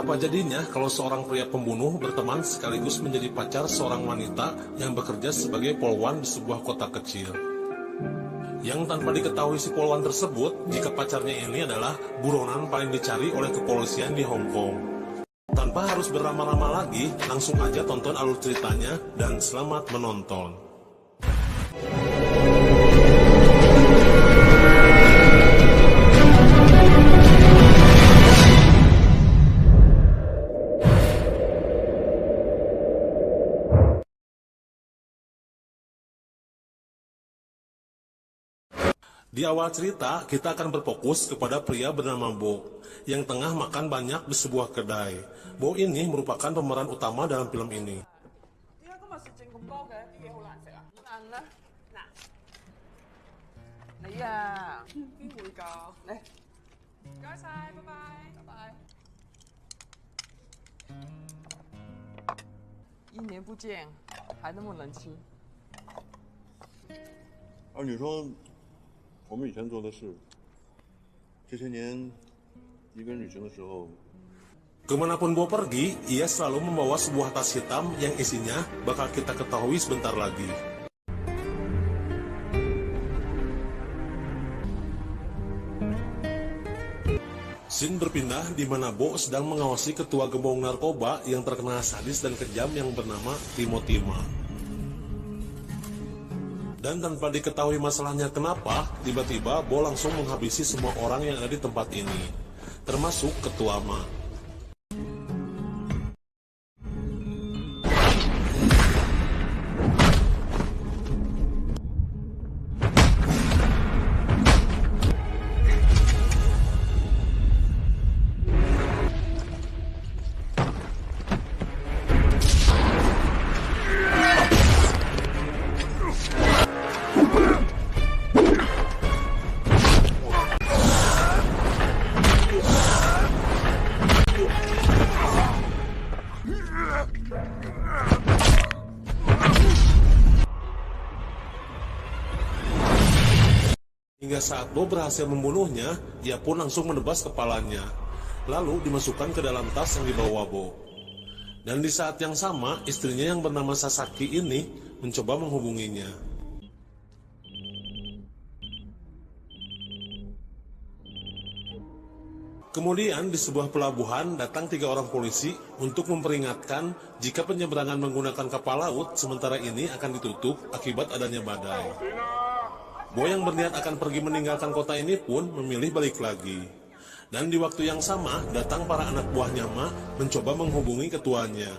Apa jadinya kalau seorang pria pembunuh berteman sekaligus menjadi pacar seorang wanita yang bekerja sebagai polwan di sebuah kota kecil? Yang tanpa diketahui si polwan tersebut, jika pacarnya ini adalah buronan paling dicari oleh kepolisian di Hong Kong. Tanpa harus berlama-lama lagi, langsung aja tonton alur ceritanya dan selamat menonton. Di awal cerita, kita akan berfokus kepada pria bernama Bo, yang tengah makan banyak di sebuah kedai. Bo ini merupakan pemeran utama dalam film ini.你说我们以前做的事，这些年一个人旅行的时候， Kemanapun Bo pergi, ia selalu membawa sebuah tas hitam yang isinya bakal kita ketahui sebentar lagi. Scene berpindah di mana Bo sedang mengawasi ketua gembong narkoba yang terkenal sadis dan kejam yang bernama Timothy Ma. Dan tanpa diketahui masalahnya kenapa, tiba-tiba Bo langsung menghabisi semua orang yang ada di tempat ini, termasuk ketua Ma. Hingga saat Bo berhasil membunuhnya, ia pun langsung menebas kepalanya, lalu dimasukkan ke dalam tas yang dibawa Bo. Dan di saat yang sama, istrinya yang bernama Sasaki ini mencoba menghubunginya. Kemudian di sebuah pelabuhan datang 3 orang polisi untuk memperingatkan jika penyeberangan menggunakan kapal laut sementara ini akan ditutup akibat adanya badai. Bo yang berniat akan pergi meninggalkan kota ini pun memilih balik lagi. Dan di waktu yang sama, datang para anak buahnya Ma mencoba menghubungi ketuanya.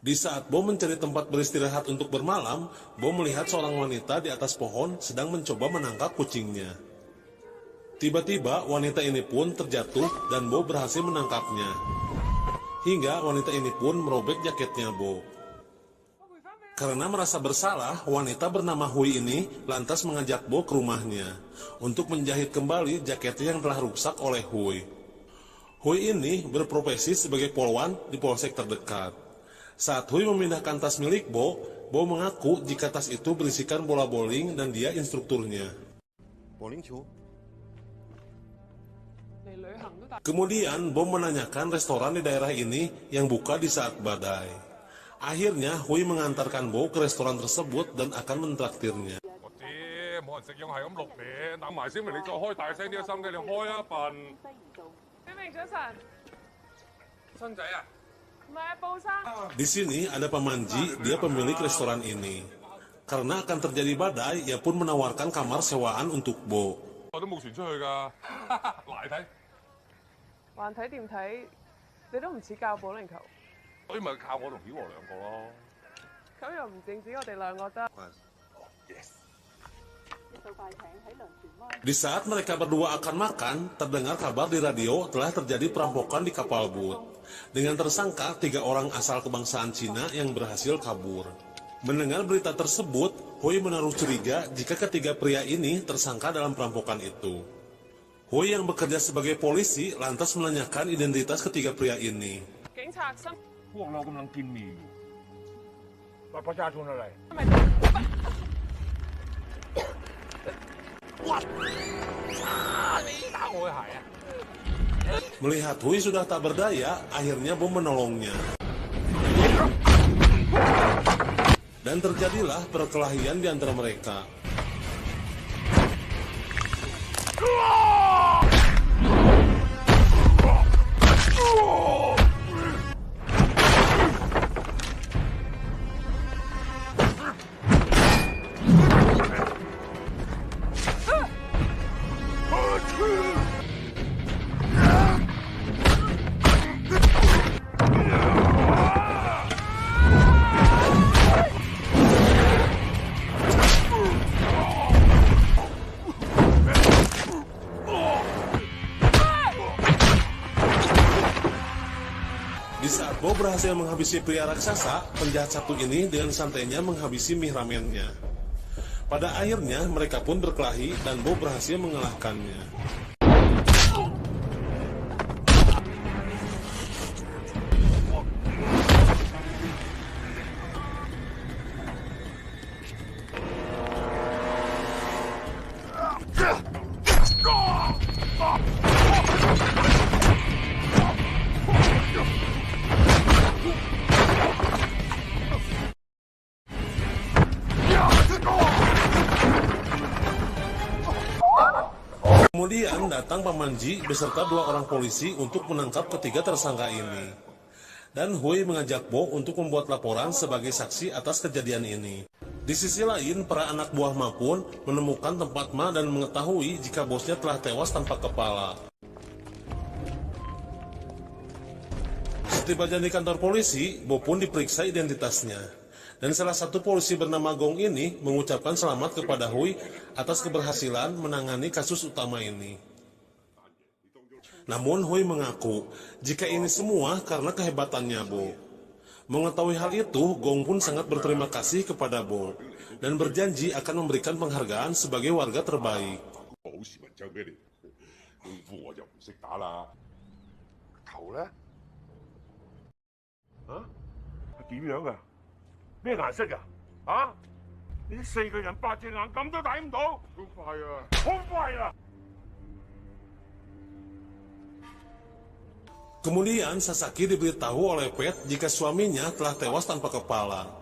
Di saat Bo mencari tempat beristirahat untuk bermalam, Bo melihat seorang wanita di atas pohon sedang mencoba menangkap kucingnya. Tiba-tiba wanita ini pun terjatuh dan Bo berhasil menangkapnya. Hingga wanita ini pun merobek jaketnya Bo. Karena merasa bersalah, wanita bernama Hui ini lantas mengajak Bo ke rumahnya untuk menjahit kembali jaketnya yang telah rusak oleh Hui. Hui ini berprofesi sebagai polwan di polsek terdekat. Saat Hui memindahkan tas milik Bo, Bo mengaku jika tas itu berisikan bola bowling dan dia instrukturnya. Kemudian Bo menanyakan restoran di daerah ini yang buka di saat badai. Akhirnya Hui mengantarkan Bo ke restoran tersebut dan akan mentraktirnya. Di sini ada Pamanji, dia pemilik restoran ini. Karena akan terjadi badai, ia pun menawarkan kamar sewaan untuk Bo. Di saat mereka berdua akan makan, terdengar kabar di radio telah terjadi perampokan di kapal boot. Dengan tersangka 3 orang asal kebangsaan Cina yang berhasil kabur. Mendengar berita tersebut, Hui menaruh curiga jika ketiga pria ini tersangka dalam perampokan itu. Hui yang bekerja sebagai polisi lantas menanyakan identitas ketiga pria ini. 警察身พวกเรากำลังกินหมี่อยู่บัตรประชาชนอะไร 咪 你打我嘅鞋啊！ Melihat Hui sudah tak berdaya, akhirnya Bo menolongnya. Dan terjadilah perkelahian di antara mereka. Di saat Bo berhasil menghabisi pria raksasa, penjahat satu ini dengan santainya menghabisi mie ramennya. Pada akhirnya mereka pun berkelahi dan Bo berhasil mengalahkannya. Kemudian datang Paman Ji beserta 2 orang polisi untuk menangkap ketiga tersangka ini. Dan Hui mengajak Bo untuk membuat laporan sebagai saksi atas kejadian ini. Di sisi lain, para anak buah Ma pun menemukan tempat Ma dan mengetahui jika bosnya telah tewas tanpa kepala. Setibanya di kantor polisi, Bo pun diperiksa identitasnya. Dan salah satu polisi bernama Gong ini mengucapkan selamat kepada Hui atas keberhasilan menangani kasus utama ini. Namun Hui mengaku jika ini semua karena kehebatannya Bo. Mengetahui hal itu, Gong pun sangat berterima kasih kepada Bo dan berjanji akan memberikan penghargaan sebagai warga terbaik. 寶時文章俾你，功夫我就唔識打啦。頭咧？啊？點樣噶？咩顏色噶？啊？你4個人8隻眼咁都睇唔到？好快啊！好快啊！ Kemudian Sasaki diberitahu oleh Pet jika suaminya telah tewas tanpa kepala.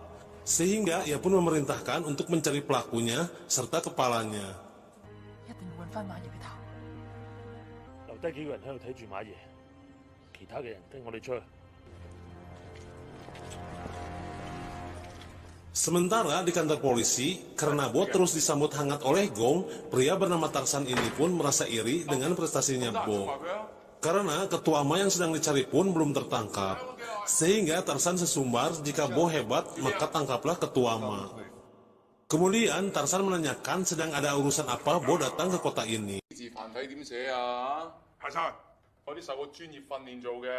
Sehingga ia pun memerintahkan untuk mencari pelakunya serta kepalanya. 一定要揾翻馬爺嘅頭。留低幾個人喺度睇住馬爺，其他嘅人跟我哋出去。 Sementara di kantor polisi, karena Bo terus disambut hangat oleh Gong, pria bernama Tarsan ini pun merasa iri dengan prestasinya Bo. Karena ketua Ma yang sedang dicari pun belum tertangkap. Sehingga Tarsan sesumbar jika Bo hebat, maka tangkaplah ketua Ma. Kemudian Tarsan menanyakan sedang ada urusan apa Bo datang ke kota ini. 字繁體點寫啊？泰山，我啲受過專業訓練做嘅。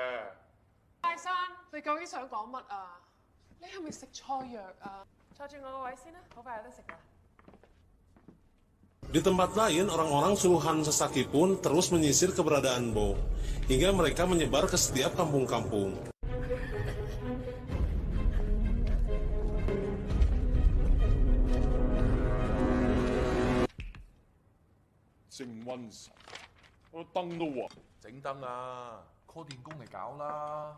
泰山，你究竟想講乜啊？你係咪食錯藥啊？坐住我個位先啦，好快有得食啦。 Di tempat lain, orang-orang suruhan Sasaki pun terus menyisir keberadaan Bo, hingga mereka menyebar ke setiap kampung-kampung.正瘟神，我燈都黃。整燈啊，call 電工嚟搞啦。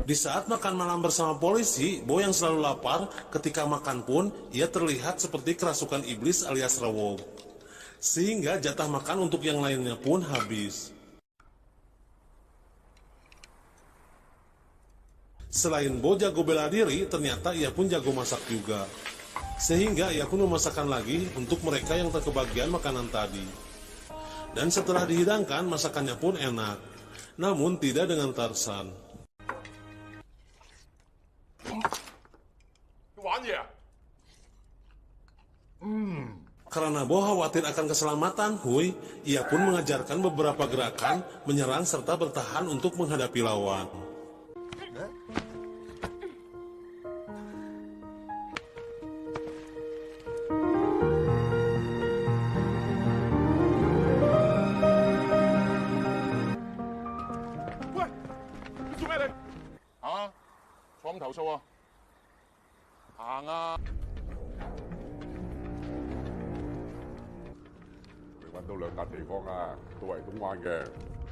Di saat makan malam bersama polisi, Bo yang selalu lapar, ketika makan pun ia terlihat seperti kerasukan iblis alias Rewog. Sehingga jatah makan untuk yang lainnya pun habis. Selain Bo jago bela diri, ternyata ia pun jago masak juga. Sehingga ia pun memasakkan lagi untuk mereka yang terkebagian makanan tadi. Dan setelah dihidangkan, masakannya pun enak. Namun tidak dengan Tarsan. 玩嘢啊？ Karena Bo khawatir akan keselamatan Hui, ia pun mengajarkan beberapa gerakan, menyerang serta bertahan untuk menghadapi lawan.喂，你做咩你？啊，坐咁投訴啊？行啊！你揾到兩笪地方啊，都係東灣嘅。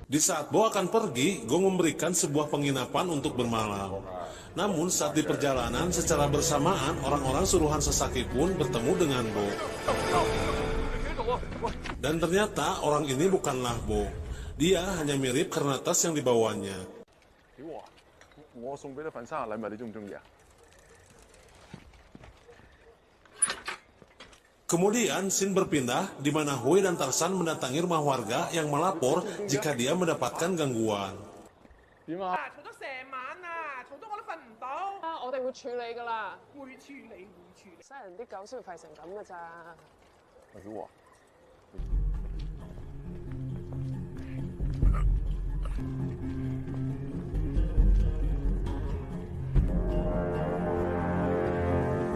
Di saat Bo akan pergi, Gong memberikan sebuah penginapan untuk bermalam. Namun saat di perjalanan secara bersamaan, orang-orang suruhan Sasaki pun bertemu dengan Bo. Dan ternyata orang ini bukanlah Bo. Dia hanya mirip karena tas yang dibawanya. 屌啊！我送俾你份生日禮物，你中唔中意啊？ Kemudian scene berpindah di mana Hui dan Tarsan mendatangi rumah warga yang melapor jika dia mendapatkan gangguan. 點啊？嘈咗成晚啊，嘈到我都瞓唔到。我哋會處理㗎啦，會處理，會處理。西人啲狗先會吠成咁㗎咋。阿小華，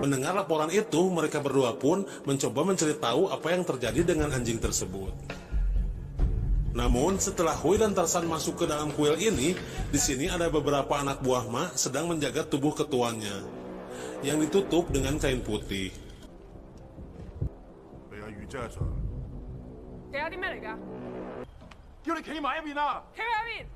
Mendengar laporan itu, mereka berdua pun mencoba mencari tahu apa yang terjadi dengan anjing tersebut. Namun, setelah Hui dan Tarsan masuk ke dalam kuil ini, di sini ada beberapa anak buah Ma sedang menjaga tubuh ketuanya, yang ditutup dengan kain putih. 你係雨姐啊 Sir， 其他啲咩嚟㗎？叫你企埋一邊啊！ 企喺邊？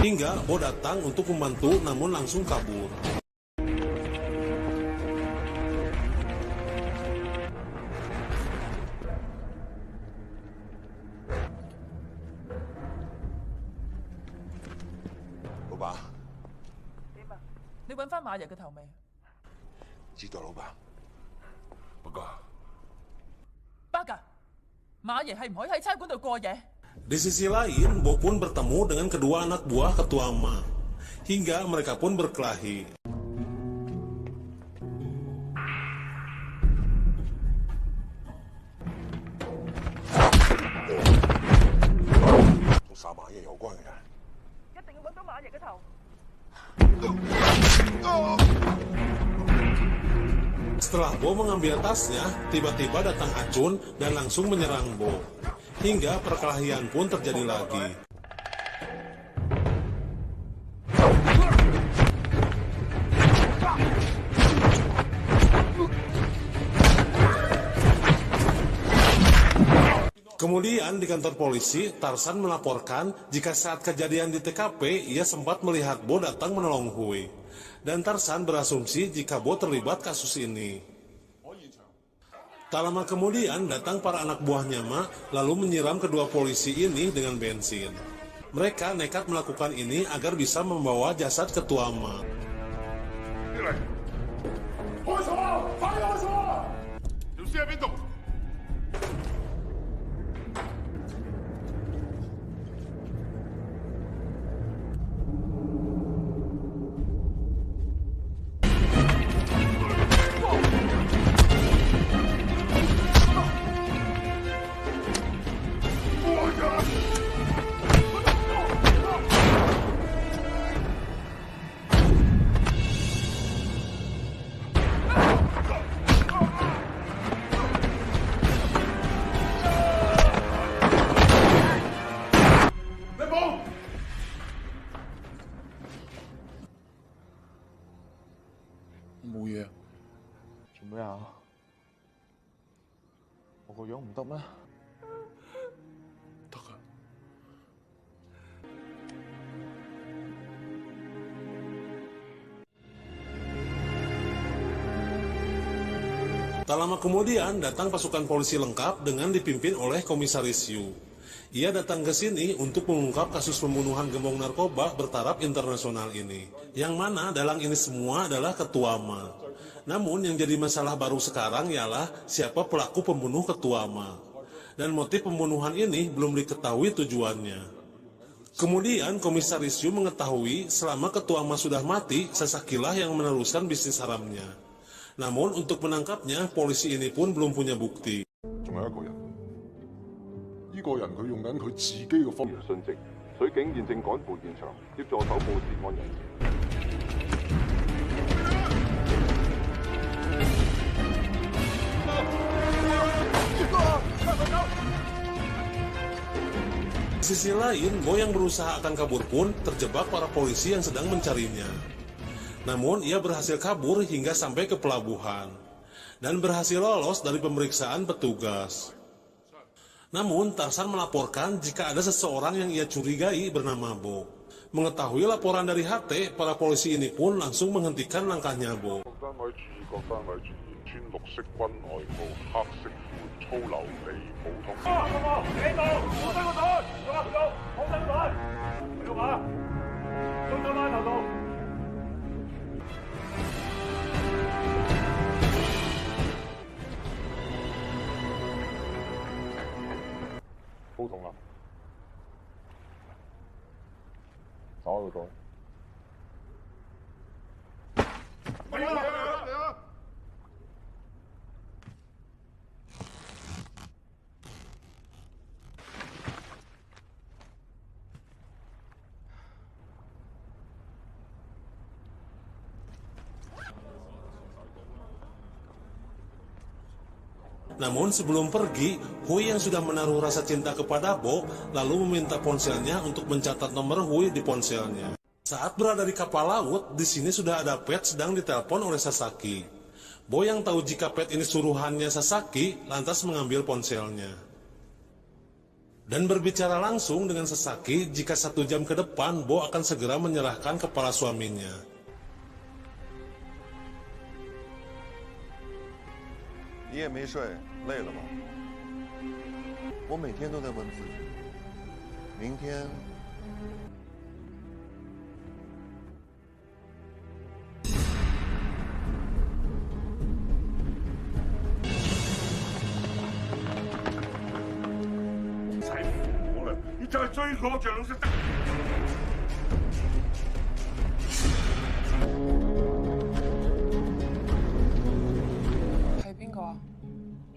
Hingga Bo datang untuk membantu namun langsung kabur. La闆，點啊？你揾翻馬爺嘅頭未？知道老闆。不過 Baga，馬爺係唔可以喺差館度過夜。 Di sisi lain, Bo pun bertemu dengan kedua anak buah ketua Ma. Hingga mereka pun berkelahi. Setelah Bo mengambil tasnya, tiba-tiba datang Acun dan langsung menyerang Bo. Hingga perkelahian pun terjadi lagi. Kemudian di kantor polisi, Tarsan melaporkan jika saat kejadian di TKP, ia sempat melihat Bo datang menolong Hui. Dan Tarsan berasumsi jika Bo terlibat kasus ini. Tak lama kemudian datang para anak buahnya Ma, lalu menyiram kedua polisi ini dengan bensin. Mereka nekat melakukan ini agar bisa membawa jasad ketua Ma. 開鎖啊！快啲開鎖啊！條屍喺邊度？ 冇嘢。做咩啊？我個樣唔得咩？得啊。Tak lama kemudian datang pasukan polisi lengkap dengan dipimpin oleh Komisaris Yu. Ia datang ke sini untuk mengungkap kasus pembunuhan gembong narkoba bertaraf internasional ini. Yang mana dalang ini semua adalah ketua Ma. Namun yang jadi masalah baru sekarang ialah siapa pelaku pembunuh Ketua Ma. Dan motif pembunuhan ini belum diketahui tujuannya. Kemudian Komisaris Yu mengetahui selama Ketua Ma sudah mati, Sasakilah yang meneruskan bisnis haramnya. Namun untuk menangkapnya, polisi ini pun belum punya bukti. 仲有一個人，呢個人佢用緊佢自己嘅方言殉職，水警現正趕赴現場，協助搜捕涉案人士。 Di sisi lain, Bo yang berusaha akan kabur pun terjebak para polisi yang sedang mencarinya. Namun, ia berhasil kabur hingga sampai ke pelabuhan dan berhasil lolos dari pemeriksaan petugas. Namun, Tarsan melaporkan jika ada seseorang yang ia curigai bernama Bo. Mengetahui laporan dari HT, para polisi ini pun langsung menghentikan langkahnya Bo. 各單位注意，穿綠色軍外套、黑色褲、粗流利普通。企度，冇伸個袋，冇伸個袋，繼續啊！中咗班頭度。普通啊！找個袋。嚟啊！ Namun sebelum pergi, Hui yang sudah menaruh rasa cinta kepada Bo, lalu meminta ponselnya untuk mencatat nomor Hui di ponselnya. Saat berada di kapal laut, di sini sudah ada Pet sedang ditelepon oleh Sasaki. Bo yang tahu jika Pet ini suruhannya Sasaki, lantas mengambil ponselnya. Dan berbicara langsung dengan Sasaki, jika 1 jam ke depan, Bo akan segera menyerahkan kepala suaminya. 一夜没睡，累了吗？我每天都在问自己，明天使我啦！你就係追我就老實得。係邊個啊？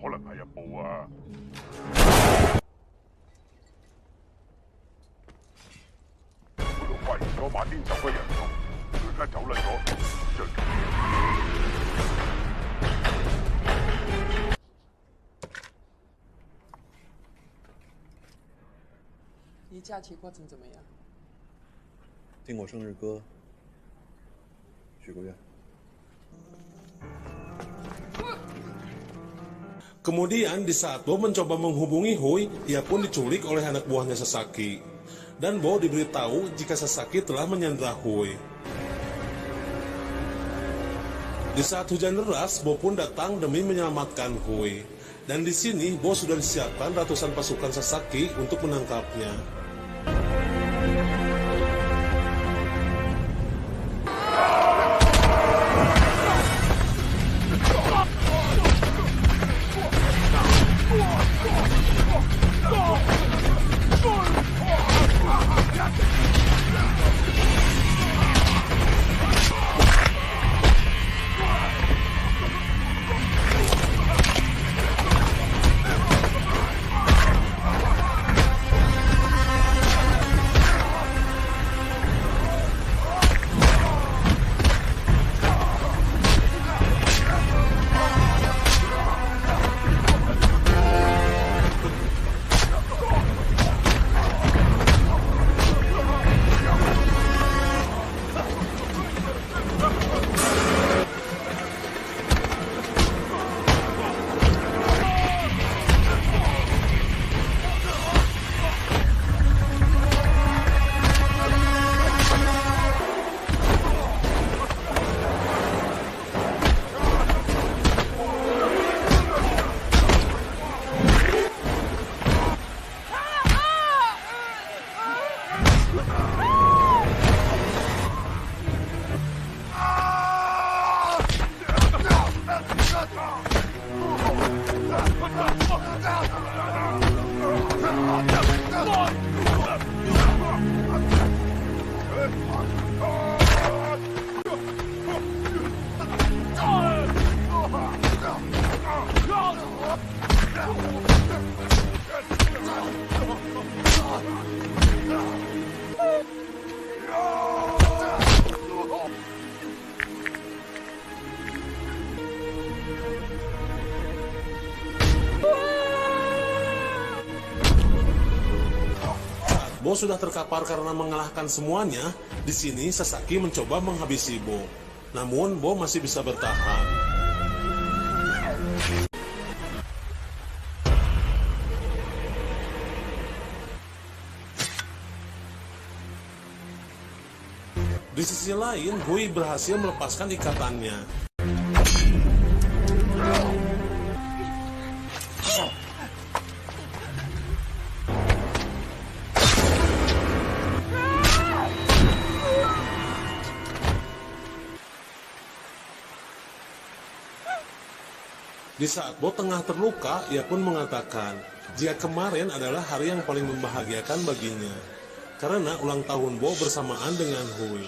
可能係阿布啊！嗰度發現咗馬天走嘅人頭，佢而家走甩咗，最你假期过程怎么样？听我生日歌，许个愿。 Kemudian di saat Bo mencoba menghubungi Hui, ia pun diculik oleh anak buahnya Sasaki. Dan Bo diberitahu jika Sasaki telah menyandra Hui. Di saat hujan deras, Bo pun datang demi menyelamatkan Hui. Dan di sini Bo sudah disiapkan ratusan pasukan Sasaki untuk menangkapnya. Bo sudah terkapar karena mengalahkan semuanya, di sini Sasaki mencoba menghabisi Bo. Namun Bo masih bisa bertahan. Di sisi lain, Hui berhasil melepaskan ikatannya. Di saat Bo tengah terluka, ia pun mengatakan, jika kemarin adalah hari yang paling membahagiakan baginya, karena ulang tahun Bo bersamaan dengan Hui.